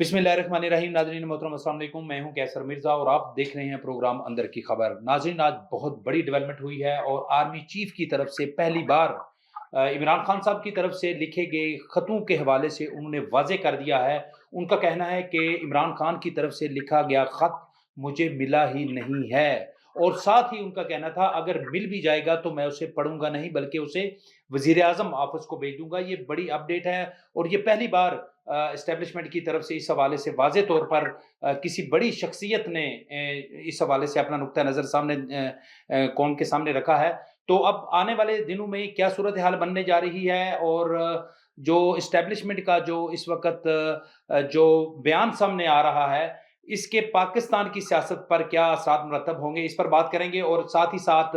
बिस्मिल्लाहिर्रहमानिर्रहीम। नाज़रीन मोहतरम अस्सलाम वालेकुम। मैं हूं कैसर मिर्ज़ा और आप देख रहे हैं प्रोग्राम अंदर की खबर। नाज़रीन, आज बहुत बड़ी डेवलपमेंट हुई है और आर्मी चीफ की तरफ से पहली बार इमरान खान साहब की तरफ से लिखे गए खतों के हवाले से उन्होंने वाज़ेह कर दिया है। उनका कहना है कि इमरान खान की तरफ से लिखा गया खत मुझे मिला ही नहीं है और साथ ही उनका कहना था अगर मिल भी जाएगा तो मैं उसे पढ़ूंगा नहीं बल्कि उसे वज़ीर-ए-आज़म ऑफिस को भेज दूंगा। ये बड़ी अपडेट है और ये पहली बार एस्टेब्लिशमेंट की तरफ से इस हवाले से वाज़े तौर पर किसी बड़ी शख्सियत ने इस हवाले से अपना नुक्ता नज़र सामने कौम के सामने रखा है। तो अब आने वाले दिनों में क्या सूरत हाल बनने जा रही है और जो एस्टेब्लिशमेंट का जो इस वक़्त जो बयान सामने आ रहा है, इसके पाकिस्तान की सियासत पर क्या असरात मुरतब होंगे, इस पर बात करेंगे और साथ ही साथ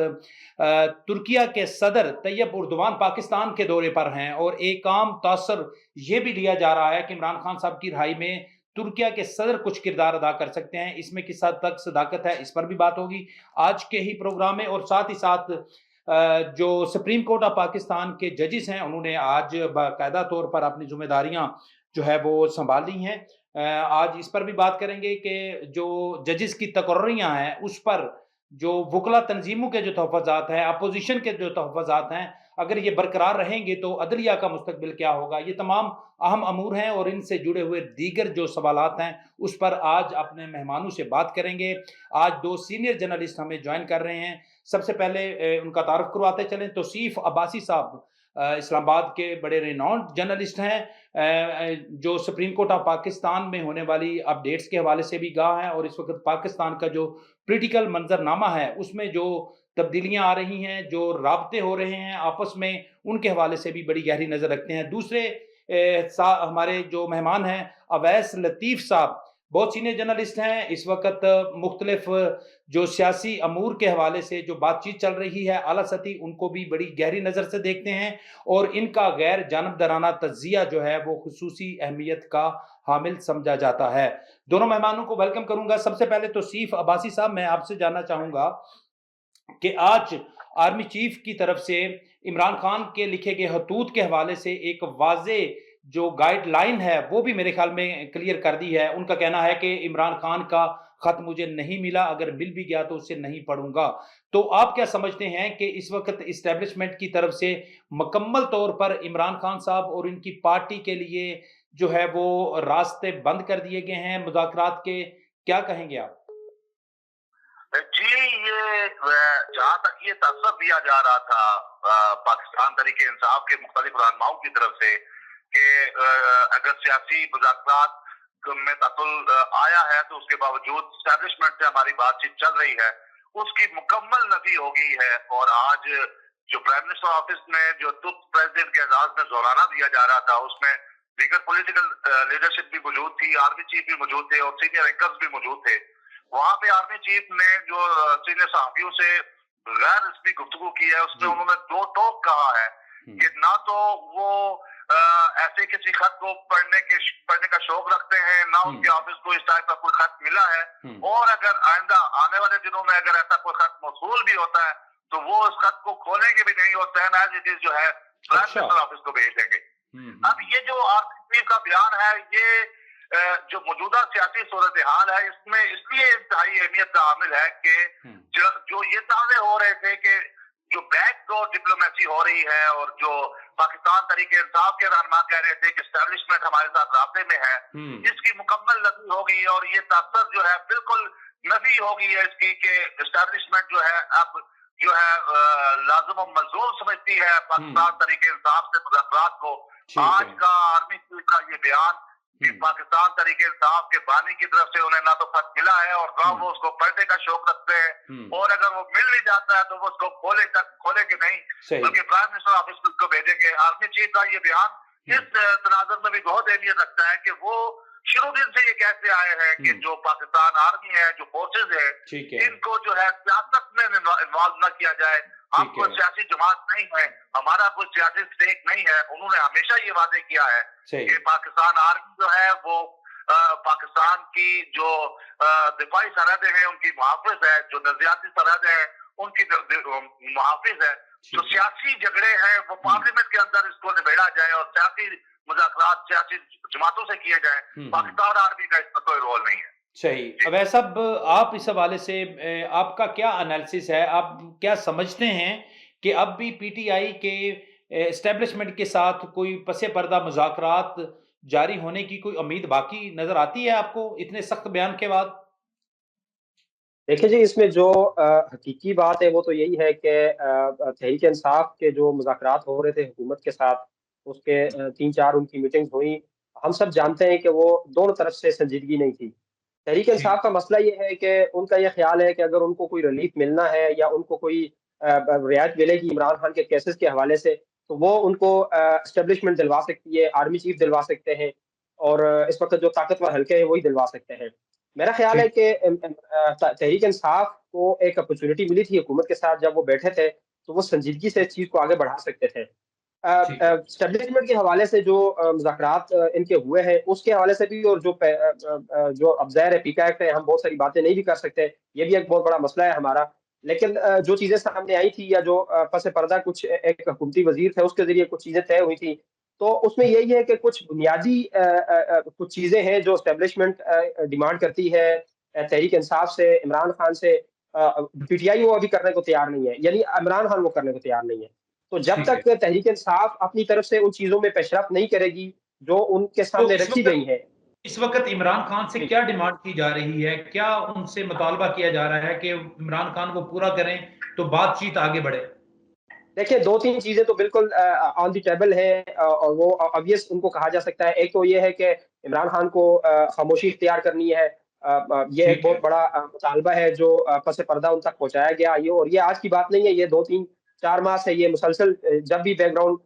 तुर्किया के सदर तैयब उर्दवान पाकिस्तान के दौरे पर हैं और एक आम तासर ये भी लिया जा रहा है कि इमरान खान साहब की रिहाई में तुर्किया के सदर कुछ किरदार अदा कर सकते हैं। इसमें किस हद तक सदाकत है, इस पर भी बात होगी आज के ही प्रोग्राम में और साथ ही साथ जो सुप्रीम कोर्ट ऑफ पाकिस्तान के जजेस हैं, उन्होंने आज बाकायदा तौर पर अपनी ज़िम्मेदारियाँ जो है वो सँभाल ली हैं। आज इस पर भी बात करेंगे कि जो जजेस की तकर्रियाँ हैं, उस पर जो वकला तंजीमों के जो तहफ़्फ़ुज़ात हैं, अपोज़िशन के जो तहफ़्फ़ुज़ात हैं, अगर ये बरकरार रहेंगे तो अदलिया का मुस्तकबिल क्या होगा? ये तमाम अहम अमूर हैं और इनसे जुड़े हुए दीगर जो सवालात हैं, उस पर आज अपने मेहमानों से बात करेंगे। आज 2 सीनियर जर्नलिस्ट हमें जॉइन कर रहे हैं। सबसे पहले उनका तारुफ़ करवाते चलें। तौसीफ़ अब्बासी साहब इस्लामाबाद के बड़े रिनाउंड जर्नलिस्ट हैं, जो सुप्रीम कोर्ट ऑफ पाकिस्तान में होने वाली अपडेट्स के हवाले से भी गाह हैं और इस वक़्त पाकिस्तान का जो पॉलिटिकल मंज़रनामा है, उसमें जो तब्दीलियाँ आ रही हैं, जो राब्ते हो रहे हैं आपस में, उनके हवाले से भी बड़ी गहरी नज़र रखते हैं। दूसरे हमारे जो मेहमान हैं, अवैस लतीफ़ साहब, बहुत सीनियर जर्नलिस्ट हैं। इस वक़्त मुख्तलिफ जो सियासी अमूर के हवाले से जो बातचीत चल रही है आला सतही, उनको भी बड़ी गहरी नज़र से देखते हैं और इनका गैर जानिबदाराना तज्ज़िया जो है, वो खुसूसी अहमियत का हामिल समझा जाता है। दोनों मेहमानों को वेलकम करूँगा। सबसे पहले तौसीफ़ अब्बासी साहब, मैं आपसे जानना चाहूँगा कि आज आर्मी चीफ की तरफ से इमरान खान के लिखे गए खतूत के हवाले से एक वाज़े जो गाइडलाइन है, वो भी मेरे ख्याल में क्लियर कर दी है। उनका कहना है कि इमरान खान का खत मुझे नहीं मिला, अगर मिल भी गया तो उसे नहीं पढ़ूँगा। तो आप क्या समझते हैं कि इस वक़्त एस्टेब्लिशमेंट की तरफ से मुकम्मल तौर पर इमरान खान साहब और इनकी पार्टी के लिए जो है वो रास्ते बंद कर दिए गए हैं मुज़ाकरात के, क्या कहेंगे आप? जी, ये जहाँ तक ये तसव्वुर दिया जा रहा था पाकिस्तान तहरीक-ए-इंसाफ के मुख्तलिफ रहनुमाओं की तरफ से कि अगर सियासी मुज़ाकरात में तअत्तुल आया है तो उसके बावजूद एस्टेब्लिशमेंट से हमारी बातचीत चल रही है, उसकी मुकम्मल नफी हो गई है। और आज जो प्राइम मिनिस्टर ऑफिस में जो तुर्क प्रेसिडेंट के एजाज में जोराना दिया जा रहा था, उसमें दीगर पॉलिटिकल लीडरशिप भी मौजूद थी, आर्मी चीफ भी मौजूद थे और सीनियर एंकर्स भी मौजूद थे। वहां पे आर्मी चीफ ने जो सीनियर सहाफियों से गैर रस्मी गुफ्तगू की है, उसमें जी। उन्होंने दो टोक कहा है हुँ। कि ना तो वो ऐसे किसी खत को पढ़ने का शौक रखते हैं, ना हुँ। उनके ऑफिस को इस टाइप का कोई खत मिला है। हुँ। और अगर आइंदा आने वाले दिनों में अगर ऐसा कोई खत मौसूल भी होता है तो वो उस खत को खोलेंगे भी नहीं और सेम एज इट इज जो है प्राइम अच्छा। मिनिस्टर ऑफिस को भेज देंगे। हुँ, अब हुँ। ये जो आरसीपी का बयान है, ये जो मौजूदा सियासी सूरत हाल है, इसमें इसलिए इंतहाई अहमियत का हामिल है कि हुँ। जो ये दावे हो रहे थे कि जो बैकडोर डिप्लोमेसी हो रही है और जो पाकिस्तान तरीके इंसाफ के रहनुमा कह रहे थे कि एस्टेब्लिशमेंट हमारे साथ रास्ते में है, हुँ। इसकी मुकम्मल नफी होगी और ये तासर जो है बिल्कुल नफी होगी है इसकी कि एस्टेब्लिशमेंट जो है अब जो है लाजिम और मलजूम समझती है हुँ। पाकिस्तान तरीके इंसाफ से मुज़ाकरात को। ठीक आज है। का आर्मी चीफ का ये बयान कि हुँ। पाकिस्तान तरीके इंसाफ के बानी की तरफ से उन्हें ना तो खत मिला है और ना हुँ। वो उसको पढ़ने का शौक रखते हैं, हुँ। और अगर वो मिल भी जाता है तो वो उसको खोलेंगे नहीं, सही। बल्कि प्राइम मिनिस्टर ऑफिस में उसको भेजेंगे। आर्मी चीफ का ये बयान हुँ। इस तनाजुर में भी बहुत अहमियत रखता है कि वो शुरू दिन से ये कहते आए हैं कि हुँ। जो पाकिस्तान आर्मी है, जो फोर्सेज है, ठीक है। इनको जो है सियासत में इन्वॉल्व न किया जाए। हम ठीक कोई है। सियासी जमात नहीं है, हमारा कोई सियासी स्टेक नहीं है। उन्होंने हमेशा ये वादे किया है सही। कि पाकिस्तान आर्मी जो है वो पाकिस्तान की जो दिफाई सरहदें हैं उनकी मुहाफिज है, जो नजरियाती सरहद है उनकी मुहाफिज है। जो ठीक है। सियासी झगड़े हैं वो हुँ। पार्लियामेंट के अंदर इसको निबेड़ा जाए और सियासी मुज़ाकरात सियासी जमातों से किए जाएं। पाकिस्तान आर्मी का इसमें कोई रोल नहीं है। सही। जी। वैसे सब आप इस हवाले से आपका क्या एनालिसिस है? आप क्या समझते हैं कि अब भी पीटीआई के एस्टेब्लिशमेंट के साथ कोई पसे पर्दा मुज़ाकरात जारी होने की कोई उम्मीद बाकी नज़र आती है आपको इतने सख्त बयान के बाद? देखिए जी, इसमें जो हकीकी बात है वो तो यही है कि तहरीक-ए-इंसाफ के जो मुज़ाकरात हो रहे थे हुकूमत के साथ, उसके 3-4 उनकी मीटिंग्स हुई। हम सब जानते हैं कि वो दोनों तरफ से संजीदगी नहीं थी। जी, तहरीक-ए-इंसाफ का मसला ये है कि उनका ये ख़्याल है कि अगर उनको कोई रिलीफ़ मिलना है या उनको कोई रियायत मिलेगी इमरान खान के केसेज़ के हवाले से, तो वो उनको एस्टेब्लिशमेंट दिलवा सकती है, आर्मी चीफ़ दिलवा सकते हैं और इस वक़्त जो ताकतवर हल्के हैं, वही दिलवा सकते हैं। मेरा ख़्याल है जी, कि तहरीक इंसाफ को एक अपॉर्च्युनिटी मिली थी हुकूमत के साथ जब वो बैठे थे, तो वो संजीदगी से इस चीज़ को आगे बढ़ा सकते थे। ठीक है। एस्टेब्लिशमेंट के हवाले से जो मुज़ाकरात इनके हुए हैं, उसके हवाले से भी और जो अब ज़ाहिर है पीका एक्ट है, हम बहुत सारी बातें नहीं भी कर सकते, ये भी एक बहुत बड़ा मसला है हमारा। लेकिन जो चीज़ें सामने आई थी या जो पस पर्दा कुछ एक हुकूमती वज़ीर थे, उसके ज़रिए कुछ चीज़ें तय हुई थी, तो उसमें यही है कि कुछ बुनियादी कुछ चीज़ें हैं जो एस्टेब्लिशमेंट डिमांड करती है तहरीक इंसाफ से, इमरान खान से पीटीआई वो अभी करने को तैयार नहीं है, यानी इमरान खान वो करने को तैयार नहीं है। तो जब ठीक है। तक तहरीक इंसाफ अपनी तरफ से उन चीज़ों में पेशरफ्त नहीं करेगी, जो उनके तो सामने रखी गई हैं। इस वक़्त इमरान खान से जी। क्या डिमांड की जा रही है? क्या उनसे मुतालबा किया जा रहा है कि इमरान खान वो पूरा करें, तो बातचीत आगे बढ़े? देखिए 2-3 चीज़ें तो बिल्कुल ऑन द टेबल है और वो ऑब्वियस उनको कहा जा सकता है। एक तो ये है कि इमरान खान को खामोशी इख्तियार करनी है। ये एक ठीक है। बहुत बड़ा मुतालबा है जो पस पर्दा उन तक पहुँचाया गया ये और ये आज की बात नहीं है, ये 2-3-4 माह से ये मुसलसल जब भी बैकग्राउंड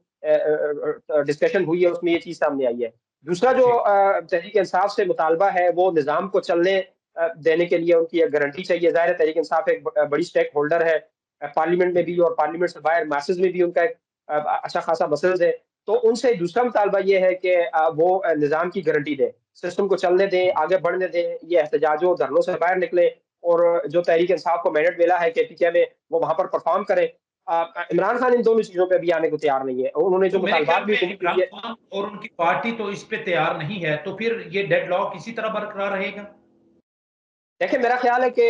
डिस्कशन हुई है उसमें ये चीज़ सामने आई है। दूसरा जो ठीक। तहरीक इंसाफ से मुतालबा है वो निज़ाम को चलने देने के लिए उनकी एक गारंटी चाहिए। ज़ाहिर है तहरीक इंसाफ एक बड़ी स्टेक होल्डर है पार्लियामेंट में भी और पार्लियामेंट से बाहर मासेस में भी उनका एक अच्छा खासा मसल्स है। तो उनसे दूसरा मुतालबा ये है कि वो निज़ाम की गारंटी दें, सिस्टम को चलने दें, आगे बढ़ने दें, ये एहतजाजों, धरनों से बाहर निकलें और जो तहरीक इंसाफ को मैंडेट मिला है केपीके में, वो वहाँ पर परफ़ॉर्म करें। इमरान खान इन दोनों चीज़ों पे अभी आने को तैयार नहीं है। उन्होंने तो जो मेरे मुतालबात ख्याल भी में हुकूमत के इमरान दिए खान और उनकी पार्टी तो इस पे तैयार नहीं है, तो फिर ये डेडलॉक इसी तरह बरकरार रहेगा? देखिए, मेरा ख़्याल है कि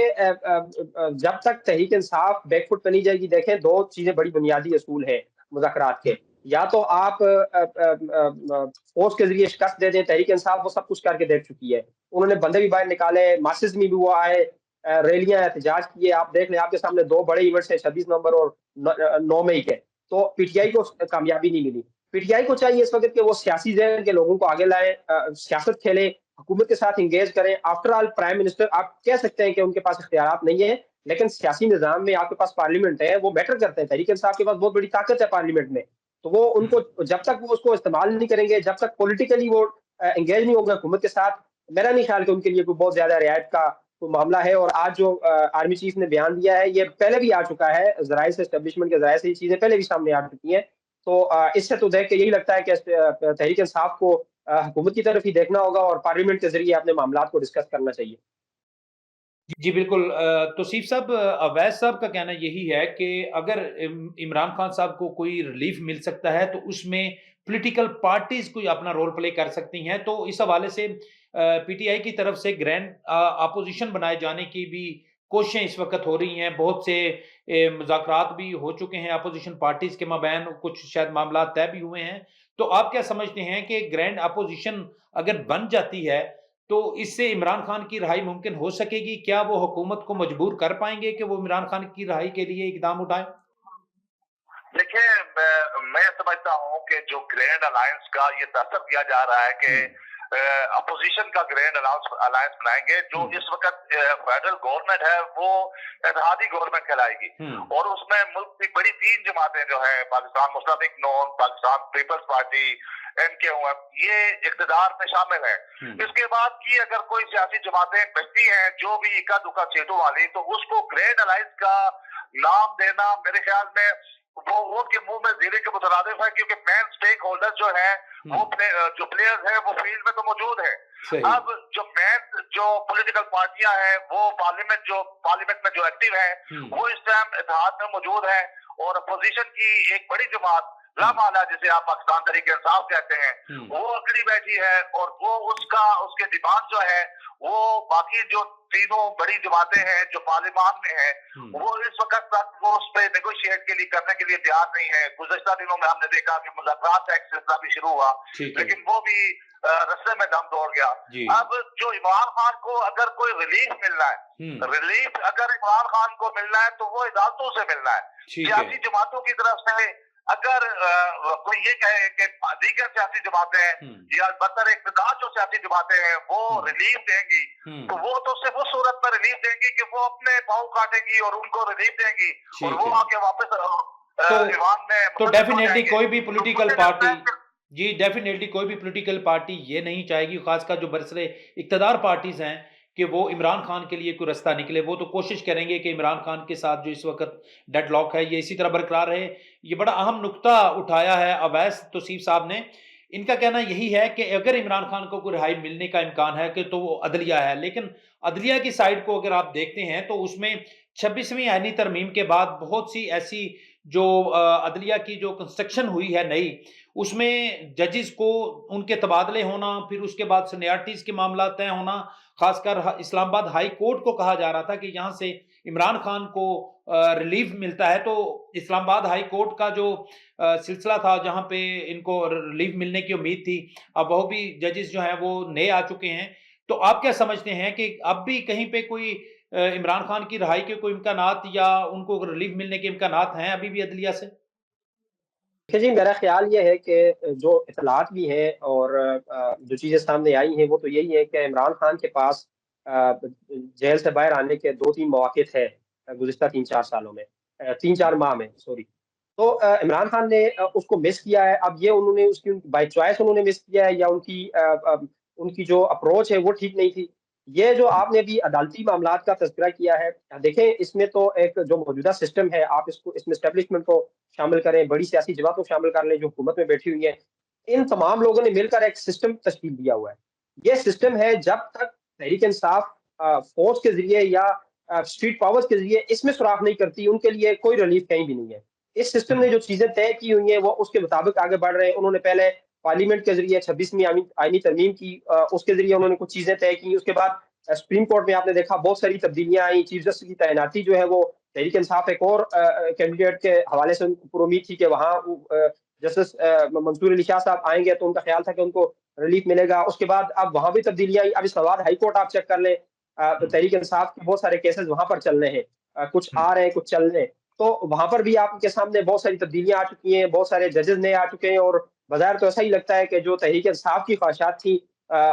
जब तक तहरीक इंसाफ बैकफुट पे नहीं जाएगी देखें 2 चीज़ें बड़ी बुनियादी असूल हैं मुज़ाकरात के। या तो आप फ़ोर्स के ज़रिए शिकस्त दे दें, तहरीक इंसाफ वो सब कुछ करके देख चुकी है। उन्होंने बंदे भी बाहर निकाले, मासेस में भी वो आए, रैलियाँ, एहतजाज किए, आप देख लें आपके सामने 2 बड़े इवेंट्स हैं 26 नवंबर और 9 मई के। तो पीटीआई को कामयाबी नहीं मिली। पीटीआई को चाहिए इस वक़्त कि वो सियासी ज़हन के लोगों को आगे लाएँ सियासत खेलें, हुकूमत के साथ एंगेज करें। आफ्टर ऑल प्राइम मिनिस्टर आप कह सकते हैं कि उनके पास इख्तियारात नहीं है, लेकिन सियासी निज़ाम में आपके पास पार्लियामेंट है, वो मैटर करते हैं। तहरीक इंसाफ के पास बहुत बड़ी ताकत है पार्लियामेंट में। तो वो हुँ। उनको जब तक वो उसको इस्तेमाल नहीं करेंगे, जब तक पॉलिटिकली वो एंगेज नहीं होंगे हुकूमत के साथ, मेरा नहीं ख्याल कि उनके लिए कोई बहुत ज़्यादा रियायत का कोई मामला है और आज जो आर्मी चीफ ने बयान दिया है, ये पहले भी आ चुका है। ज़राए से एस्टेब्लिशमेंट के ज़राए से ये चीज़ें पहले भी सामने आ चुकी हैं। तो इससे तो देख के यही लगता है कि तहरीक इंसाफ को हुकूमत की तरफ ही देखना होगा और पार्लियामेंट के ज़रिए अपने मामलात को डिस्कस करना चाहिए। जी, बिल्कुल तौसीफ साहब अवैस साहब का कहना यही है कि अगर इमरान खान साहब को कोई रिलीफ मिल सकता है, तो उसमें पॉलिटिकल पार्टीज़ कोई अपना रोल प्ले कर सकती हैं। तो इस हवाले से पीटीआई की तरफ से ग्रैंड अपोज़िशन बनाए जाने की भी कोशिशें इस वक़्त हो रही हैं। बहुत से मुज़ाकरात भी हो चुके हैं अपोज़िशन पार्टीज़ के माबैन, कुछ शायद मामला तय भी हुए हैं। तो आप क्या समझते हैं कि ग्रैंड अपोज़िशन अगर बन जाती है, तो इससे इमरान खान की रिहाई मुमकिन हो सकेगी? क्या वो हुकूमत को मजबूर कर पाएँगे कि वो इमरान खान की रिहाई के लिए इकदाम उठाएँ? देखिए, मैं समझता हूँ कि जो ग्रैंड अलायंस का ये तसव्वुर किया जा रहा है कि हुँ, अपोजिशन का ग्रैंड अलायंस बनाएंगे, जो हुँ, इस वक्त फेडरल गवर्नमेंट है वो इत्तेहादी गवर्नमेंट कहलाएगी हुँ, और उसमें मुल्क की बड़ी 3 जमातें जो है पाकिस्तान मुस्लिम लीग नून, पाकिस्तान पीपल्स पार्टी, एमकेओएम, ये इक़्तिदार में शामिल है। हुँ, इसके बाद की अगर कोई सियासी जमातें बचती हैं जो भी इक्का दुक्का सीटों वाली, तो उसको ग्रैंड अलायंस का नाम देना मेरे ख्याल में वो उनके मुंह में जीरे के मुतरादिफ है, क्योंकि मेन स्टेक होल्डर जो है हुँ, वो जो प्लेयर्स है वो फील्ड में तो मौजूद है। सही। अब जो मेन जो पॉलिटिकल पार्टियां हैं वो पार्लियामेंट में जो एक्टिव है हुँ, वो इस टाइम इत्तेहाद में मौजूद है और अपोजिशन की एक बड़ी जमात लामाला जिसे आप पाकिस्तान तरीके इंसाफ कहते हैं, वो अकड़ी बैठी है और वो उसके डिमांड जो है वो बाकी जो तीनों बड़ी जमातें हैं जो पार्लियामान में है वो इस वक्त तक वो उस पर नेगोशिएट के लिए करने के लिए तैयार नहीं है। गुज़श्ता दिनों में हमने देखा कि मुज़ाकरात का एक सिलसिला भी शुरू हुआ, लेकिन वो भी रस्ते में दम तोड़ गया। अब जो इमरान खान को अगर कोई रिलीफ मिलना है, रिलीफ अगर इमरान खान को मिलना है तो वो अदालतों से मिलना है। सियासी जमातों की तरफ से अगर कोई ये कहे कि दीगर सियासी जमातें या बदतर इक़्तिदार जो सियासी जमातें हैं वो रिलीफ देंगी, तो वो तो सिर्फ उस सूरत में रिलीफ देंगी कि वो अपने पाँव काटेंगी और उनको रिलीफ देंगी और वो आके वापस ईवान में। तो डेफिनेटली कोई भी पॉलिटिकल पार्टी जी डेफिनेटली कोई भी पॉलिटिकल पार्टी ये नहीं चाहेगी, खासकर जो बरसरे इक़्तिदार पार्टीज हैं, कि वो इमरान खान के लिए कोई रास्ता निकले। वो तो कोशिश करेंगे कि इमरान खान के साथ जो इस वक्त डेडलॉक है ये इसी तरह बरकरार रहे। ये बड़ा अहम नुक्ता उठाया है अवैस तौसीफ साहब ने। इनका कहना यही है कि अगर इमरान खान को कोई रिहाई मिलने का इम्कान है कि तो वो अदलिया है, लेकिन अदलिया की साइड को अगर आप देखते हैं तो उसमें 26वीं आईनी तरमीम के बाद बहुत सी ऐसी जो अदलिया की जो कंस्ट्रक्शन हुई है नई, उसमें जजेस को उनके तबादले होना, फिर उसके बाद सीनियरिटीज़ के मामला तय होना, खासकर इस्लामाबाद हाई कोर्ट को कहा जा रहा था कि यहाँ से इमरान खान को रिलीफ मिलता है। तो इस्लामाबाद हाई कोर्ट का जो सिलसिला था जहाँ पे इनको रिलीफ मिलने की उम्मीद थी, अब वो भी जजेस जो हैं वो नए आ चुके हैं। तो आप क्या समझते हैं कि अब भी कहीं पे कोई इमरान खान की रिहाई के कोई इम्कानात या उनको रिलीफ मिलने के इम्कानात हैं अभी भी अदलिया से? देखिए जी, मेरा ख्याल ये है कि जो इतलात भी हैं और जो चीज़ें सामने आई हैं वो तो यही है कि इमरान खान के पास जेल से बाहर आने के 2-3 मौक़े थे गुज़िश्ता 3-4 सालों में, 3-4 माह में, सॉरी। तो इमरान खान ने उसको मिस किया है। अब ये उन्होंने उसकी बाय चॉइस उन्होंने मिस किया है या उनकी जो अप्रोच है वो ठीक नहीं थी। ये जो आपने भी अदालती मामलात का तज़किरा किया है, देखें इसमें तो एक जो मौजूदा सिस्टम है, आप इसमें एस्टेब्लिशमेंट को शामिल करें, बड़ी सियासी जमात को शामिल कर लें जो हुकूमत में बैठी हुई है। इन तमाम लोगों ने मिलकर एक सिस्टम तश्कील दिया हुआ है। ये सिस्टम है जब तक तहरीक इंसाफ फ़ौज के ज़रिए या स्ट्रीट पावर्स के ज़रिए इसमें सुराख नहीं करती, उनके लिए कोई रिलीफ कहीं भी नहीं है। इस सिस्टम ने जो चीज़ें तय की हुई हैं वो उसके मुताबिक आगे बढ़ रहे हैं। उन्होंने पहले पार्लियामेंट के ज़रिए 26वीं आईनी तरमीम की, उसके ज़रिए उन्होंने कुछ चीज़ें तय की। उसके बाद सुप्रीम कोर्ट में आपने देखा बहुत सारी तब्दीलियाँ आई। चीफ जस्टिस की तैनाती जो है वो तहरीक इंसाफ एक और कैंडिडेट के हवाले से उनको पूरी उम्मीद थी कि वहाँ जस्टिस मंसूर अली शाह साहब आएंगे, तो उनका ख्याल था कि उनको रिलीफ मिलेगा। उसके बाद अब वहाँ भी तब्दीलियाँ आई। अब इस्लामाबाद हाई कोर्ट आप चेक कर लें, तहरीक इंसाफ के बहुत सारे केसेस वहाँ पर चल रहे हैं, कुछ आ रहे हैं, कुछ चल रहे हैं। तो वहाँ पर भी आपके सामने बहुत सारी तब्दीलियाँ आ चुकी हैं, बहुत सारे जजेस नए आ चुके हैं और बाज़ाहिर तो ऐसा ही लगता है कि जो तहरीक इंसाफ की ख्वाहिशात थी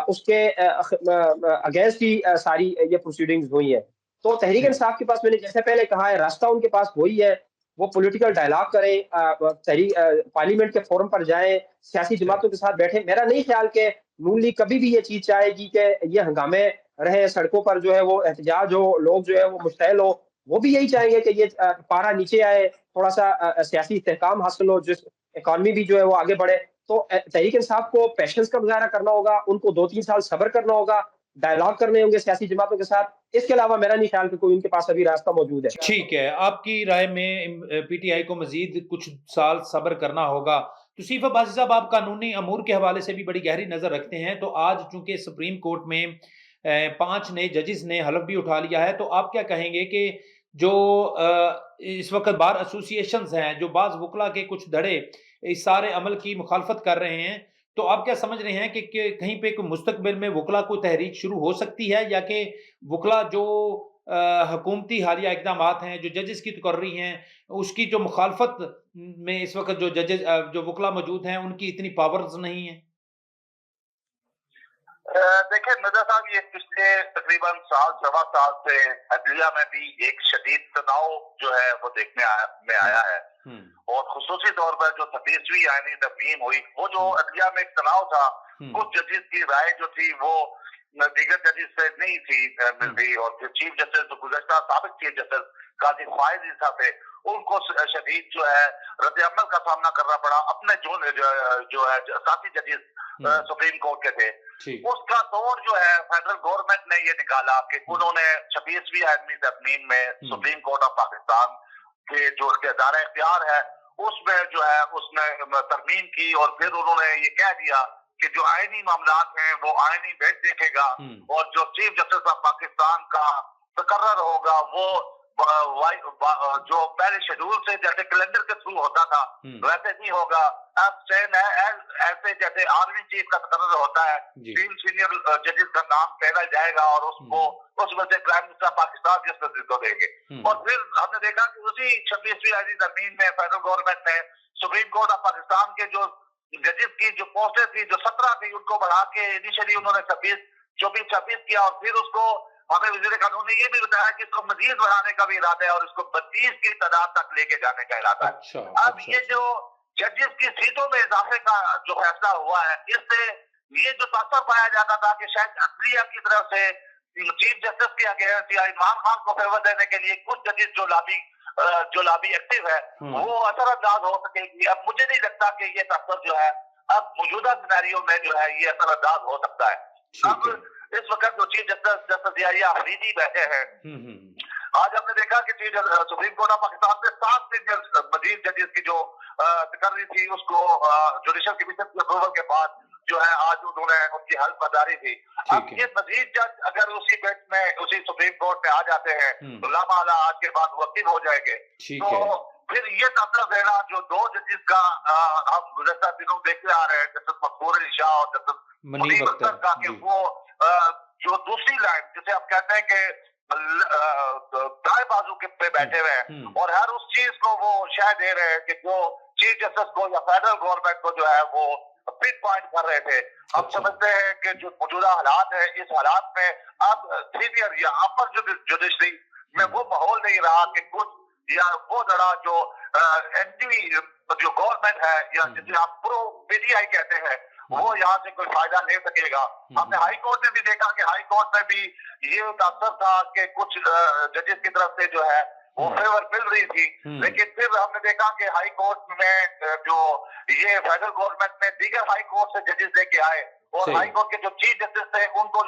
उसके अगेंस्ट ही सारी ये प्रोसीडिंग्स हुई है। तो तहरीक इंसाफ के पास मैंने जैसे पहले कहा है रास्ता उनके पास वही है, वो पॉलिटिकल डायलॉग करें, पार्लियामेंट के फोरम पर जाएं, सियासी जमातों के साथ बैठें। मेरा नहीं ख्याल कि नून लीग कभी भी ये चीज़ चाहेगी कि ये हंगामे रहे सड़कों पर, जो है वो एहतजाज हो, लोग जो है वो मुश्तैल हो। वो भी यही चाहेंगे कि ये पारा नीचे आए, थोड़ा सा सियासी इस्तेहकाम हासिल हो, जिस इकॉनमी भी जो है वो आगे बढ़े। तो तहरीक इंसाफ को पेशेंस का मुज़ाहरा करना होगा, उनको 2-3 साल सब्र करना होगा, डायलॉग करने होंगे सियासी जमातों के साथ। इसके अलावा मेरा नहीं ख्याल कि कोई उनके पास अभी रास्ता मौजूद है। ठीक है, आपकी राय में पीटीआई को मज़ीद कुछ साल सब्र करना होगा। तौसीफ अब्बासी साहब, आप कानूनी अमूर के हवाले से भी बड़ी गहरी नज़र रखते हैं, तो आज चूँकि सुप्रीम कोर्ट में 5 नए जजेस ने हलफ भी उठा लिया है, तो आप क्या कहेंगे कि जो इस वक़्त बार एसोसिएशंस हैं, जो बाज़ वकला के कुछ धड़े इस सारे अमल की मुखालफत कर रहे हैं, तो आप क्या समझ रहे हैं कि कहीं पे कोई मुस्तकबिल में वकला को तहरीक शुरू हो सकती है, या कि वकला जो हुकूमती हालिया इक़दामात हैं, जो जजेस की तकर्री हैं, उसकी जो मुखालफत में इस वक़्त जो जजेस जो वकला मौजूद हैं, उनकी इतनी पावर्स नहीं है? देखिए मिर्जा साहब, ये पिछले तकरीबन साल सवा साल से अदलिया में भी एक शदीद तनाव जो है वो देखने आया है। और खुसूसी तौर पर जो 26वीं आईनी तरमीम हुई, वो जो अदलिया में एक तनाव था, कुछ जजेस की राय जो थी वो दीगर जजेस से नहीं थी मिलती, और जो चीफ जस्टिस जो गुज़श्ता साबिक चीफ जस्टिस काजी ख्वाइज ईसा थे, उनको शदीद जो है रद्द-ए-अमल का सामना करना पड़ा अपने जो है साथी जजेस सुप्रीम कोर्ट के थे। उसका दौर जो है फेडरल गवर्नमेंट ने ये निकाला कि उन्होंने 26वीं आईनी तरमीम में सुप्रीम कोर्ट ऑफ पाकिस्तान के जो इख्तियार है उसमें जो है उसने तरमीम की और फिर उन्होंने ये कह दिया कि जो आईनी मामलात हैं वो आईनी बेंच देखेगा और जो चीफ जस्टिस ऑफ पाकिस्तान का तकर्रर होगा वो जो पहले शेड्यूल से जैसे कैलेंडर के थ्रू होता था वैसे नहीं होगा। अब सेम ऐसे जैसे आर्मी चीफ का तकर्रर होता है, 3 सीनियर जजेस का नाम पैनल जाएगा और उसको उसमें से प्राइम मिनिस्टर पाकिस्तान जिस नेतृत्व देंगे। और फिर हमने देखा कि उसी 26वीं आईनी तरमीम में फेडरल गवर्नमेंट ने सुप्रीम कोर्ट ऑफ पाकिस्तान के जो जजेस की जो पोस्टें थी जो 17 थी उनको बढ़ा के इनिशियली उन्होंने 24 किया और फिर उसको हमें वजीर कानून ने ये भी बताया कि इसको मजीद बढ़ाने का भी इरादा है और इसको 32 की तादाद तक लेके जाने का इरादा है। अब ये जो जजेस की सीटों में इजाफे का जो फैसला हुआ है इससे ये जो तासर पाया जाता था कि शायद अदलिया की तरफ से चीफ जस्टिस के अगेंस्ट या इमरान खान को फेवर देने के लिए कुछ जजेस जो लॉबी एक्टिव है वो असरअंदाज हो सकेगी। अब मुझे नहीं लगता कि ये तासर जो है अब मौजूदा सिनेरियो में जो है ये असरअंदाज हो सकता है। अब इस वक्त जो चीफ जस्टिस याहिया अफरीदी बैठे हैं, आज हमने देखा कि सुप्रीम कोर्ट ऑफ पाकिस्तान में 7 सीनियर मजीद जजेस की जो तकर्री थी उसको जुडिशल कमीशन की अप्रूवल के बाद जो है आज उन्होंने उनकी हल्फ बजारी थी। अब ये मजीद जज अगर उसी बेंच में उसी सुप्रीम कोर्ट में आ जाते हैं तो लामाला आज के बाद वो एक्टिव हो जाएंगे। तो फिर ये तासर देना जो 2 जजेस का हम गुज़श्ता दिनों देखते आ रहे हैं, जस्टिस मकबूल अली शाह और जस्टिस मुनीब अख्तर का, कि वो जो दूसरी लाइन जिसे आप कहते हैं कि दाएं बाजू के पे बैठे हुए हैं और हर उस चीज को वो शह दे रहे हैं कि जो चीफ जस्टिस को या फेडरल गवर्नमेंट को जो है वो पिन पॉइंट कर रहे थे। हम समझते हैं कि जो मौजूदा हालात है इस हालात में अब सीनियर या अपर जुडिशरी में वो माहौल नहीं रहा कि कुछ या वो लड़ा जो एंटी जो गवर्नमेंट है या जिसे आप प्रो पीटीआई कहते हैं वो यहाँ से कोई फायदा ले सकेगा। हमने हाई कोर्ट में भी देखा कि हाई कोर्ट में भी ये तासर था कि कुछ जजेस की तरफ से जो है वो फेवर मिल रही थी, लेकिन फिर हमने देखा कि हाई कोर्ट में जो ये फेडरल गवर्नमेंट ने दीगर हाई कोर्ट से जजेस लेके आए और हाई कोर्ट के जो चीफ जस्टिस थे उनको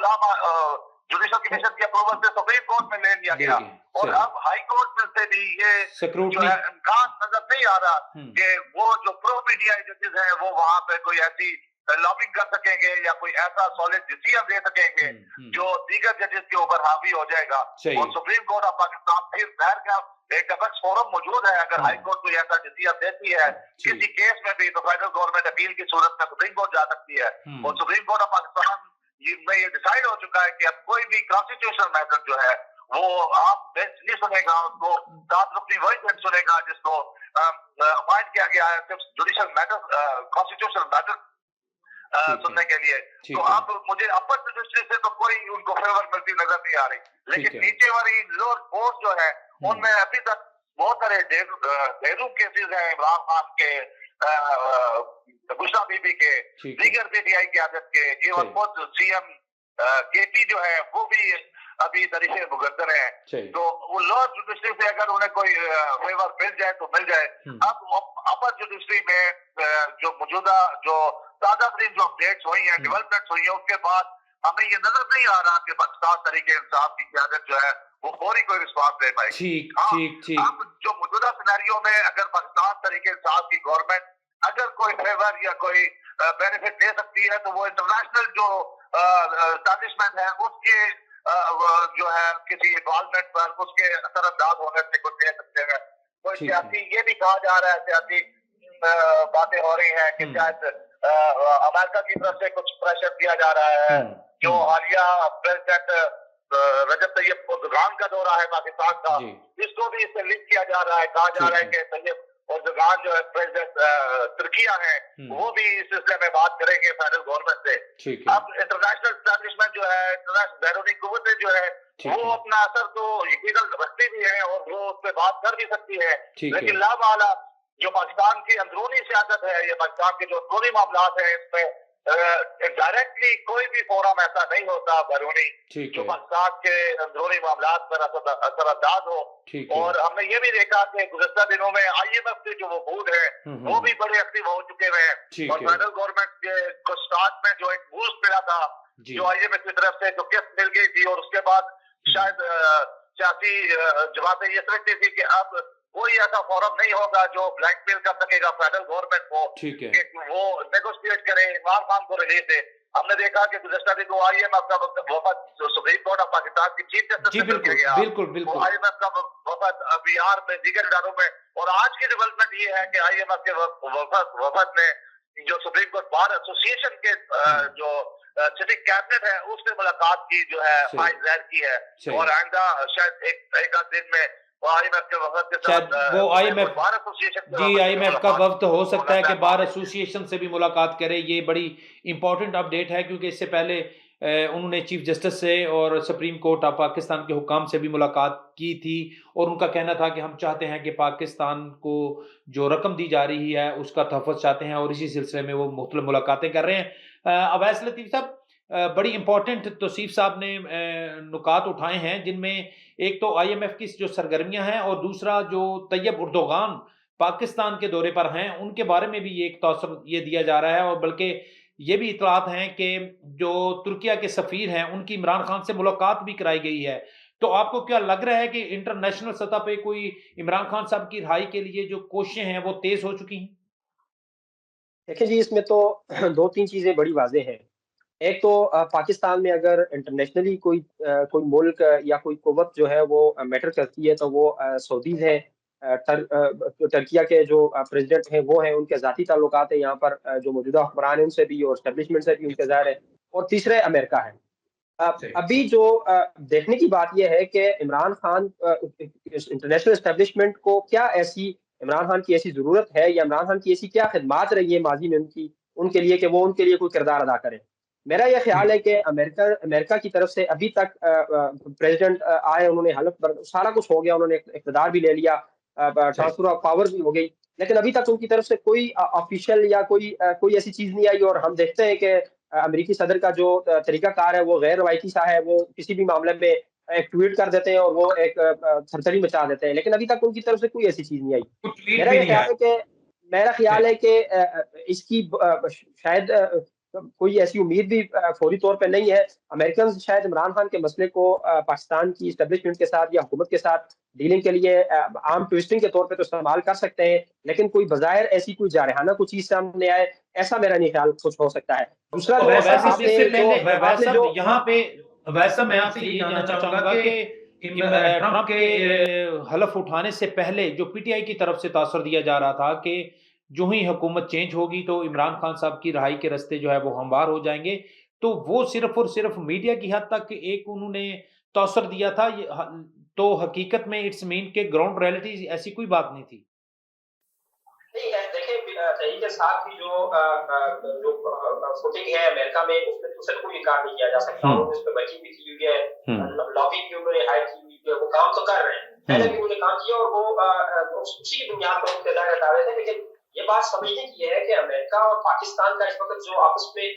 जुडिशल कमीशन की अप्रूवल से सुप्रीम कोर्ट में ले लिया गया और अब हाई कोर्ट में से भी ये जो है इम्कान नजर नहीं आ रहा कि वो जो प्रो पीटीआई जजेस हैं वो वहां पे कोई ऐसी लॉबिंग कर सकेंगे या कोई ऐसा सॉलिड डिसीजन दे सकेंगे जो दीगर जजेस के ऊपर हावी हो जाएगा। और सुप्रीम कोर्ट ऑफ पाकिस्तान फिर बहर का एक अपेक्स फोरम मौजूद है, अगर हाई कोर्ट कोई ऐसा डिसीजन देती है किसी केस में भी तो फेडरल गवर्नमेंट अपील की सूरत में सुप्रीम कोर्ट जा सकती है और सुप्रीम कोर्ट ऑफ पाकिस्तान में ये डिसाइड हो चुका है कि अब कोई भी कॉन्स्टिट्यूशनल मैटर जो है वो आम बेंच नहीं सुनेगा, उसको सात रुकनी वही बेंच सुनेगा जिसको अपॉइंट किया गया है सिर्फ जुडिशल मैटर कॉन्स्टिट्यूशनल मैटर सुनने के लिए। तो अब मुझे अपर जुडिशरी से तो कोई उनको फेवर मिलती नजर नहीं आ रही, लेकिन नीचे वाली लोअर कोर्ट जो है उनमें अभी तक बहुत सारे ढेरों केसेस हैं, इमरान खान के, बुशरा बीबी के, दीगर पीटीआई की आदत के, इवन खुद सीएम केपी जो है वो भी अभी तरीके मुकद्दर है। तो वो लोअर जुडिशरी से अगर उन्हें कोई फेवर मिल जाए तो मिल जाए। अब अपर जुडिशरी में जो मौजूदा जो ताजा तरीन जो अपडेट्स हुई हैं, डेवलपमेंट्स हुई है, उसके बाद हमें ये नजर नहीं आ रहा कि पाकिस्तान तरीके इंसाफ की क़यादत जो है वो फौरी कोई रिस्पॉन्स दे पाएगी। अब जो मौजूदा सिनेरियो में अगर पाकिस्तान तरीके इंसाफ की गवर्नमेंट अगर कोई फेवर या कोई बेनिफिट दे सकती है तो वो इंटरनेशनल जो एस्टैब्लिशमेंट है उसके जो है किसी इन्वॉल्वमेंट पर उसके असरअंदाज होने से कुछ दे सकते हैं। कोई सियासी ये भी कहा जा रहा है, सियासी बातें हो रही हैं कि शायद अमेरिका की तरफ से कुछ प्रेशर दिया जा रहा है। जो हालिया प्रेसिडेंट रजब तैयब उर्दुगान का दौरा है पाकिस्तान का, इसको भी इससे लिंक किया जा रहा है। कहा जा रहा है कि तैयब उर्दुगान जो है प्रेसिडेंट तुर्किया है वो भी इस सिलसिले में बात करेंगे फेडरल गवर्नमेंट से। अब इंटरनेशनल एस्टैब्लिशमेंट जो है, इंटरनेशनल बैरूनी कुव्वतें जो है वो अपना असर तो यकीनन रखती भी है और वो उस पर बात कर भी सकती है, लेकिन लामाला जो पाकिस्तान की अंदरूनी सियासत है या पाकिस्तान के जो अंदरूनी मामलात है इसमें डायरेक्टली कोई भी फोरम ऐसा नहीं होता बैरूनी जो पाकिस्तान के अंदरूनी मामलात पर असरअंदाज हो। और हमने ये भी देखा कि गुज़श्ता दिनों में IMF के जो वफूद है वो भी बड़े एक्टिव हो चुके हैं और फेडरल गवर्नमेंट के स्टार्ट में जो एक बूस्ट मिला था जो IMF की तरफ से जो किस्त मिल गई थी और उसके बाद शायद सियासी जमातें ये समझती थी कि अब कोई ऐसा फोरम नहीं होगा जो ब्लैकमेल कर सकेगा फेडरल गवर्नमेंट को ठीक है। कि वो नेगोशिएट करे, इमरान खान को रिलीफ दे। हमने देखा कि गुज़श्ता दिनों IMF का वफद सुप्रीम कोर्ट ऑफ पाकिस्तान की चीफ जस्टिस जी से मिलके बिल्कुल गया, बिल्कुल और बिल्कुल। IMF का वफद बिहार में, दीगर इदारों में, और आज की डेवलपमेंट ये है कि IMF के वफद ने जो सुप्रीम कोर्ट बार एसोसिएशन के जो सिटिंग कैबिनेट है उससे मुलाकात की, जो है सही। फाइल जाहिर की है, सही। और आइंदा शायद एक आध दिन में वो IMF के वफद के शायद साथ वो supreme IMF court bar association के जी वफद से IMF का मुलाकात वक्त हो सकता है कि मुलाकात बार होगी। एसोसिएशन से भी मुलाकात करे। ये बड़ी इंपॉर्टेंट अपडेट है क्योंकि इससे पहले उन्होंने चीफ जस्टिस से और सुप्रीम कोर्ट ऑफ पाकिस्तान के हुकाम से भी मुलाकात की थी, और उनका कहना था कि हम चाहते हैं कि पाकिस्तान को जो रकम दी जा रही है उसका तहफ़्फ़ुज़ चाहते हैं, और इसी सिलसिले में वो मुख्तलिफ मुलाकातें कर रहे हैं। अवैस लतीफ़ साहब, बड़ी इंपॉर्टेंट तौसीफ साहब ने नुकात उठाए हैं, जिनमें एक तो IMF की जो सरगर्मियां हैं, और दूसरा जो तैयब उर्दोगान पाकिस्तान के दौरे पर हैं उनके बारे में भी ये एक तौसर ये दिया जा रहा है, और बल्कि ये भी इतलात हैं कि जो तुर्किया के सफ़ीर हैं उनकी इमरान खान से मुलाकात भी कराई गई है। तो आपको क्या लग रहा है कि इंटरनेशनल सतह पे कोई इमरान खान साहब की रिहाई के लिए जो कोशिशें हैं वो तेज़ हो चुकी हैं? देखिए जी, इसमें तो 2-3 चीज़ें बड़ी वाज़ेह हैं। एक तो पाकिस्तान में अगर इंटरनेशनली कोई मुल्क या कोई क़ुव्वत जो है वो मैटर करती है, तो वो सऊदीज़ हैं। टर्किया के जो प्रेज़िडेंट हैं वो हैं, उनके ज़ाती ताल्लुकात हैं यहाँ पर, जो मौजूदा हुक्मरान हैं उनसे भी और एस्टेब्लिशमेंट से भी उनके ज़ाहिर है, और तीसरे अमेरिका है। सही। अभी जो देखने की बात ये है कि इमरान खान इस इंटरनेशनल एस्टेब्लिशमेंट को क्या ऐसी इमरान खान की ऐसी ज़रूरत है, या इमरान खान की ऐसी क्या खिदमात रही है माज़ी में उनकी, उनके लिए कि वो उनके लिए कोई किरदार अदा करें। मेरा ये ख़्याल है कि अमेरिका अमेरिका की तरफ से अभी तक प्रेज़िडेंट आए, उन्होंने हलफ़ बर सारा कुछ हो गया, उन्होंने इक़्तिदार भी ले लिया, सही। ट्रांसफ़र ऑफ पावर्स भी हो गई। लेकिन अभी तक उनकी तरफ से कोई ऑफ़िशियल या कोई ऐसी चीज़ नहीं आई, और हम देखते हैं कि अमेरिकी सदर का जो तरीक़ाकार है वो गैर रवायती सा है, वो किसी भी मामले में एक ट्वीट कर देते हैं और वो एक थरथरी मचा देते हैं, लेकिन अभी तक उनकी तरफ से कोई ऐसी चीज़ नहीं आई। कुछ ट्वीट मेरा भी ये नहीं ख़्याल आया। है कि मेरा ख़्याल है कि इसकी शायद कोई ऐसी उम्मीद भी फ़ौरी तौर पे नहीं है। अमेरिकन्स शायद इमरान खान के मसले को पाकिस्तान की एस्टेब्लिशमेंट के साथ या हुकूमत के साथ डीलिंग के लिए आर्म ट्विस्टिंग के तौर पे तो इस्तेमाल कर सकते हैं, लेकिन कोई बज़ाहिर ऐसी कोई जारहाना कोई चीज़ सामने आए, ऐसा मेरा नहीं ख्याल कुछ हो सकता है। दूसरा तो जो वैसे आपने इससे जो पहले आपने वैसा जो यहाँ पे वैसा मैं आपसे ये जानना चाहूंगा कि ट्रंप के हलफ उठाने से पहले जो PTI की तरफ से तासर दिया जा रहा था कि जो ही हुकूमत चेंज होगी तो इमरान खान साहब की रिहाई के रास्ते जो है वो हमवार हो जाएंगे, तो वो सिर्फ और सिर्फ मीडिया की हद तक एक उन्होंने तासर दिया था। तो हकीकत में इट्स मीन के ग्राउंड रियलिटी ऐसी कोई बात नहीं थी। नहीं है, देखिए तहरीक इंसाफ की जो फुटेज है अमेरिका में, उसमें उससे कोई इनकार नहीं किया जा सकता। उन्होंने उस पे वर्किंग भी की हुई है, लॉबी भी उन्होंने हायर की हुई है, वो काम तो कर रहे हैं। पहले भी उन्होंने काम किया और वो उसी की बुनियाद पर उनके दायरे हटा रहे थे। लेकिन ये बात समझने की है कि अमेरिका और पाकिस्तान का इस वक्त जो आपस में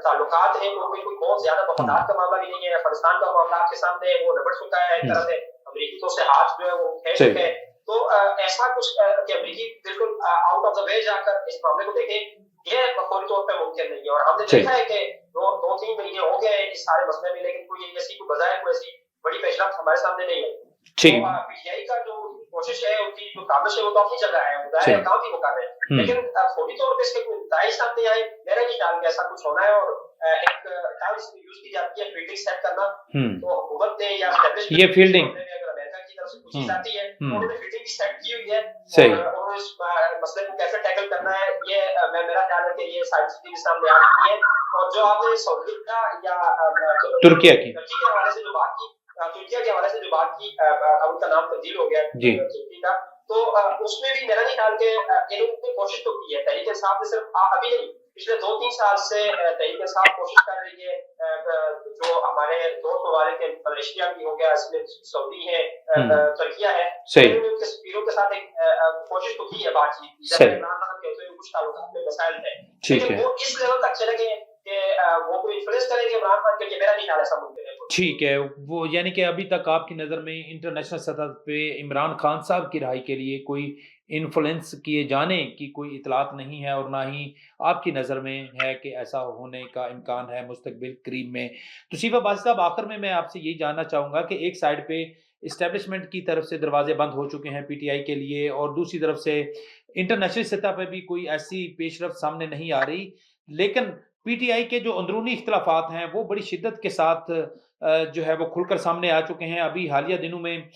ताल्लुकात हैं, उनमें कोई बहुत ज्यादा मफादात का मामला भी नहीं है। अफगानिस्तान का मामला आपके सामने है, वो निबट चुका है एक तरह से, अमेरिकी तो उससे हाथ जो है वो खेल चुके हैं। तो ऐसा कुछ कि अमेरिकी बिल्कुल आउट ऑफ द वे जाकर इस मामले को देखें, यह फौरी तौर पे मुमकिन नहीं है। और हमने देखा है कि 2-3 महीने हो गए इस सारे मसले में, लेकिन कोई ऐसी कोई बजाय कोई ऐसी बड़ी पेशरफ्त हमारे सामने नहीं है। तो PTI का जो कोशिश है, उनकी जो काबिश है, वो तो अपनी जगह है, उदाहरण काम भी वो कर रहे हैं। लेकिन फौरी तौर पे इसके कोई नतीजे सामने आए, मेरा नहीं ख्याल कि ऐसा कुछ होना है। और एक टर्म्स यूज की जाती है फील्डिंग सेट करना, तो हुकूमत ने या एस्टैब्लिशमेंट ये फील्डिंग अगर अमेरिका की तरफ से कुछ चीज आती है तो उन्होंने फील्डिंग भी सेट की हुई है। सही। और उन्होंने इस मसले को कैसे टैकल करना है, ये मेरा ख्याल है कि ये सारी चीजें भी सामने आ चुकी है। और जो आपने सऊदी का या तुर्किया की के हवाले से जो बात की, तुर्किया के हवाले से जो बात की, अब उनका नाम तब्दील हो गया जी, तुर्की का, तो उसमें भी मेरा नहीं ख्याल कि इन्होंने कोशिश तो की है। तहरीक इंसाफ ने सिर्फ अभी नहीं, पिछले 2-3 साल से तहरीक इंसाफ कोशिश कर रही है। जो हमारे दोस्त ममालिक के मलेशिया भी हो गया, इसमें सऊदी है, तुर्किया है, उन्होंने उनके सफीरों के साथ एक कोशिश तो की है बातचीत की। जैसे इमरान खान के होते हुए कुछ ताल्लुकात में मसाइल थे, लेकिन वो इस लेवल तक चले गए कि वो कोई इन्फ्लुएंस करेंगे इमरान खान के लिए, मेरा नहीं ख्याल ऐसा मुमकिन है। ठीक है, वो यानी कि अभी तक आपकी नज़र में इंटरनेशनल सतह पे इमरान खान साहब की रिहाई के लिए कोई इन्फ्लुएंस किए जाने की कोई इतलात नहीं है, और ना ही आपकी नज़र में है कि ऐसा होने का इम्कान है मुस्तकबिल करीब में। तो शिफा बासी साहब, आखिर में मैं आपसे यही जानना चाहूँगा कि एक साइड पे इस्टेब्लिशमेंट की तरफ से दरवाजे बंद हो चुके हैं पीटीआई के लिए, और दूसरी तरफ से इंटरनेशनल सतह पर भी कोई ऐसी पेशरफ्त सामने नहीं आ रही। लेकिन पीटीआई के जो अंदरूनी इख्तिलाफात हैं, वो बड़ी शिद्दत के साथ जो है वो खुलकर सामने आ चुके हैं। अभी हालिया दिनों में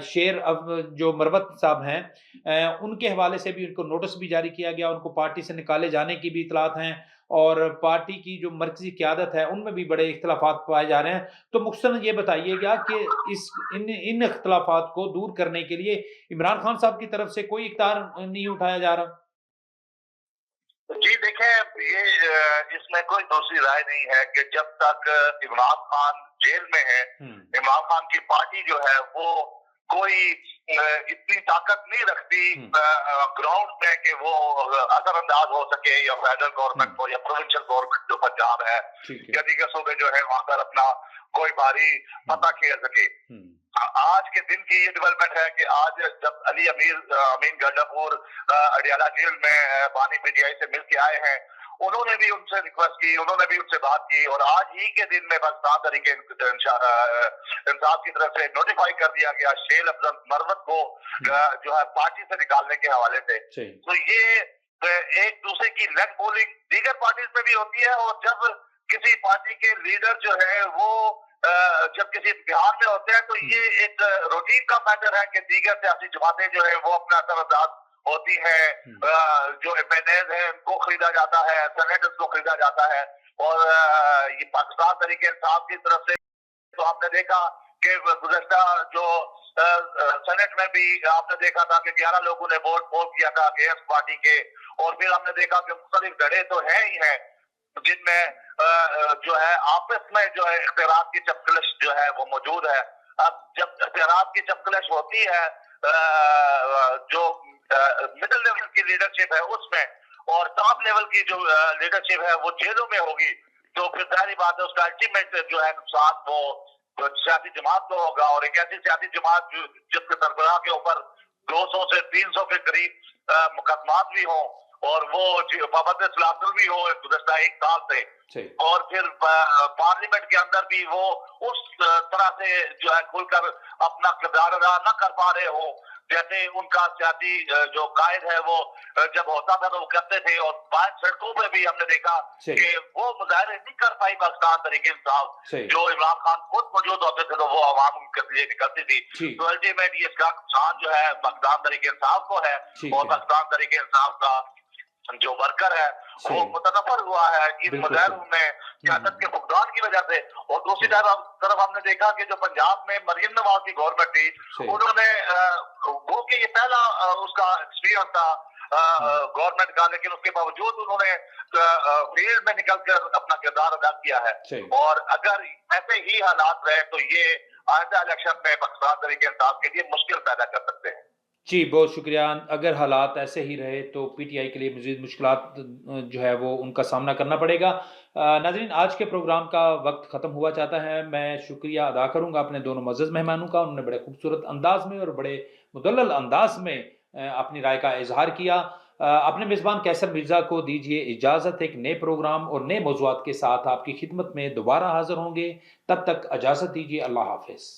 शेर अब जो मरवत साहब हैं, उनके हवाले से भी उनको नोटिस भी जारी किया गया, उनको पार्टी से निकाले जाने की भी इतलात हैं, और पार्टी की जो मरकज़ी क़यादत है, उनमें भी बड़े इख्तिलाफ़ात पाए जा रहे हैं। तो मुख्तसरन ये बताइएगा कि इन इख्तिलाफ़ात को दूर करने के लिए इमरान खान साहब की तरफ से कोई इक़दार नहीं उठाया जा रहा? जी देखें, ये इसमें कोई दूसरी राय नहीं है कि जब तक इमरान खान जेल में है, इमरान खान की पार्टी जो है वो कोई इतनी ताकत नहीं रखती ग्राउंड में कि वो असरअंदाज हो सके, या फेडरल गवर्नमेंट हो या प्रोविंशियल गवर्नमेंट जो पंजाब है या दीगर सूबे जो है वहां पर अपना कोई भारी पता खेल सके। आज के दिन की ये डेवलपमेंट है कि आज जब अली अमीन गंडापुर अडियाला जेल में बानी पीटीआई से मिल के आए हैं, उन्होंने भी उनसे रिक्वेस्ट की, उन्होंने भी उनसे बात की, और आज ही के दिन में पाकिस्तान तरीके इंसाफ की तरफ से नोटिफाई कर दिया गया शेर अफजल मरवत को जो है पार्टी से निकालने के हवाले से। तो ये एक दूसरे की लेग पोलिंग दीगर पार्टी में भी होती है, और जब किसी पार्टी के लीडर जो है वो जब किसी इम्तिहान में होते हैं तो ये एक रूटीन का मैटर है कि दीगर सियासी जमातें जो है वो अपना असरअंदाज होती है, जो एमएनएज है उनको खरीदा जाता है, सेनेटर्स को खरीदा जाता है, और ये पाकिस्तान तरीके इंसाफ की तरफ से तो आपने देखा कि गुज़श्ता जो सेनेट में भी आपने देखा था कि 11 लोगों ने वोट पोल किया था अगेंस्ट पार्टी के, और फिर हमने देखा कि मुख्तलिफ धड़े तो है ही हैं जिनमें जो है आपस में जो है इख्तियारात की चपकलश जो है वो मौजूद है। अब जब इख्तियारात की चपकलश होती है जो मिडिल लेवल की लीडरशिप है उसमें, और टॉप लेवल की जो लीडरशिप है वो जेलों में होगी, तो फिर सारी बात है उसका अल्टीमेट जो है नुकसान वो सियासी जमात को होगा, और एक ऐसी सियासी जमात जिसके सरबराह के ऊपर 200 से 300 के करीब मुकदमात भी हों, और वो पाबंद सलासल भी हो गुज़श्ता 1 साल से, और फिर पार्लियामेंट के अंदर भी वो उस तरह से जो है खुलकर अपना किरदार अदा न कर पा रहे हो जैसे उनका सियासी जो कायद है वो जब होता था तो वो करते थे। और बाहर सड़कों पे भी हमने देखा कि वो मुजाहरे नहीं कर पाई पाकिस्तान तरीके इंसाफ, जो इमरान खान खुद मौजूद होते थे तो वो आवाम उनके लिए निकलती थी। तो अल्टीमेट इसका नुकसान जो है पाकिस्तान तरीके इंसाफ को है, और पाकिस्तान तरीके इंसाफ का जो वर्कर है वो मुतनफर हुआ है इन मुजाहिरों में सियासत के फुकदान की वजह से। और दूसरी तरफ हमने देखा कि जो पंजाब में मरियम नवाज की गवर्नमेंट थी, उन्होंने वो कि ये पहला उसका एक्सपीरियंस था गवर्नमेंट का, लेकिन उसके बावजूद उन्होंने फील्ड में निकलकर अपना किरदार अदा किया है। और अगर ऐसे ही हालात रहे तो ये आइंदा इलेक्शन में पाकिस्तान तरीके इंसाफ के लिए मुश्किल पैदा कर सकते हैं। जी, बहुत शुक्रिया। अगर हालात ऐसे ही रहे तो पीटीआई के लिए मज़ीद मुश्किलात जो है वो उनका सामना करना पड़ेगा। नाज़रीन, आज के प्रोग्राम का वक्त ख़त्म हुआ चाहता है। मैं शुक्रिया अदा करूँगा अपने दोनों मुअज़्ज़ज़ मेहमानों का। उन्होंने बड़े खूबसूरत अंदाज़ में और बड़े मुदल्लल अंदाज़ में अपनी राय का इज़हार किया। अपने मेज़बान कैसर मिर्ज़ा को दीजिए इजाज़त। एक नए प्रोग्राम और नए मौज़ूआत के साथ आपकी खिदमत में दोबारा हाज़िर होंगे। तब तक इजाज़त दीजिए। अल्लाह हाफ़िज़।